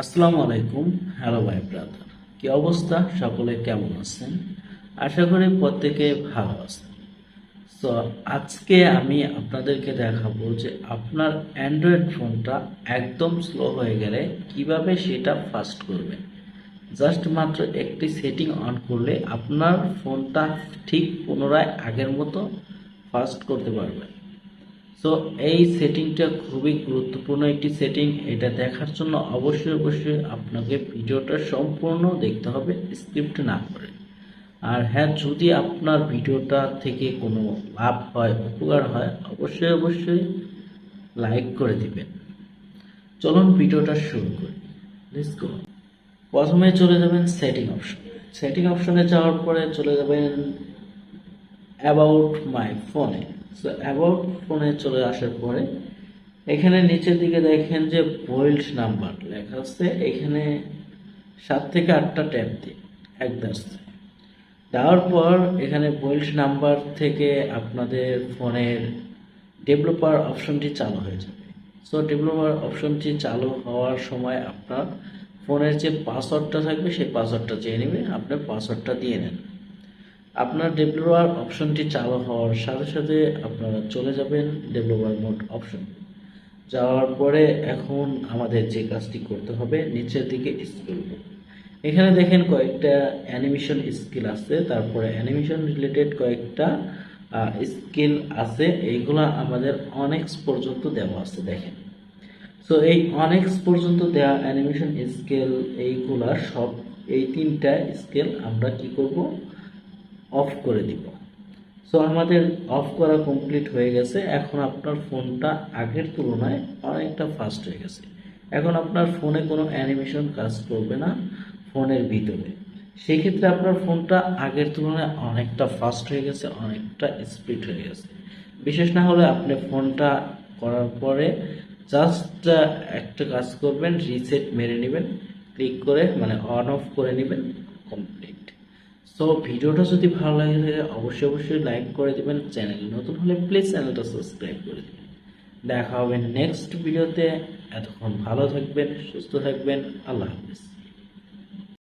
আসসালামু আলাইকুম। হ্যালো ভাই ব্রাদার, কি অবস্থা? সকলে কেমন আছেন? আশা করি প্রত্যেকে ভালো আছেন। তো আজকে আমি আপনাদেরকে দেখাবো যে আপনার অ্যান্ড্রয়েড ফোনটা একদম স্লো হয়ে গেলে কিভাবে সেটা ফাস্ট করবেন। জাস্ট মাত্র একটি সেটিং অন করলে আপনার ফোনটা ঠিক পুনরায় আগের মতো ফাস্ট করতে পারবেন। সো এই সেটিংটা খুবই গুরুত্বপূর্ণ একটি সেটিং। এটা দেখার জন্য অবশ্যই আপনাকে ভিডিওটা সম্পূর্ণ দেখতে হবে, স্ক্রিপ্ট না করে। আর হ্যাঁ, যদি আপনার ভিডিওটা থেকে কোনো লাভ হয়, উপকার হয়, অবশ্যই লাইক করে দিবেন। চলুন ভিডিওটা শুরু করি। Let's go. প্রথমে চলে যাবেন সেটিং অপশন। সেটিং অপশনে যাওয়ার পরে চলে যাবেন অ্যাবাউট মাই ফোনে। সো অ্যাবাউট ফোনে চলে আসার পরে এখানে নিচের দিকে দেখেন যে বোল্ড নাম্বার লেখা আছে। এখানে 7 থেকে 8টা ট্যাব দিন এক দাস্তে। দেওয়ার পর এখানে বোল্ড নাম্বার থেকে আপনাদের ফোনের ডেভেলপার অপশনটি চালু হয়ে যাবে। সো ডেভেলপার অপশনটি চালু হওয়ার সময় আপনার ফোনের যে পাসওয়ার্ডটা থাকবে সেই পাসওয়ার্ডটা চেয়ে নেবে, আপনার পাসওয়ার্ডটা দিয়ে নেন। আপনার ডেভেলপার অপশনটি চালু হওয়ার সাথে সাথে আপনারা চলে যাবেন ডেভেলপার মোড অপশন। যাওয়ার পরে এখন আমাদের যে কাজটি করতে হবে, নিচের দিকে স্ক্রল করুন। এখানে দেখেন কয়েকটা অ্যানিমেশন স্কিল আছে, তারপরে অ্যানিমেশন রিলেটেড কয়েকটা স্কিল আছে। এইগুলা আমাদের অনেক্স পর্যন্ত দেওয়া আছে দেখেন। সো এই অনেক্স পর্যন্ত দেওয়া অ্যানিমেশন স্কেল এইগুলা সব, এই 3টা স্কেল আমরা কি করব, অফ করে দিব। সো আমাদের অফ করা কমপ্লিট হয়ে গেছে। এখন আপনার ফোনটা আগের তুলনায় অনেকটা ফাস্ট হয়ে গেছে। এখন আপনার ফোনে কোনো অ্যানিমেশন কাজ করবে না ফোনের ভিতরে। সেই ক্ষেত্রে আপনার ফোনটা আগের তুলনায় অনেকটা ফাস্ট হয়ে গেছে, অনেকটা স্পিড হয়ে গেছে। বিশেষ না হলে আপনি ফোনটা করার পরে জাস্ট একটা কাজ করবেন, রিসেট মেরে নেবেন, ক্লিক করে মানে অন অফ করে নেবেন, কমপ্লিট। সো ভিডিওটা যদি ভালো লাগে থাকে অবশ্যই লাইক করে দিবেন। চ্যানেল নতুন হলে প্লিজ চ্যানেলটা সাবস্ক্রাইব করে দিবেন। দেখা হবে নেক্সট ভিডিওতে। এতক্ষণ ভালো থাকবেন, সুস্থ থাকবেন। আল্লাহ হাফিজ।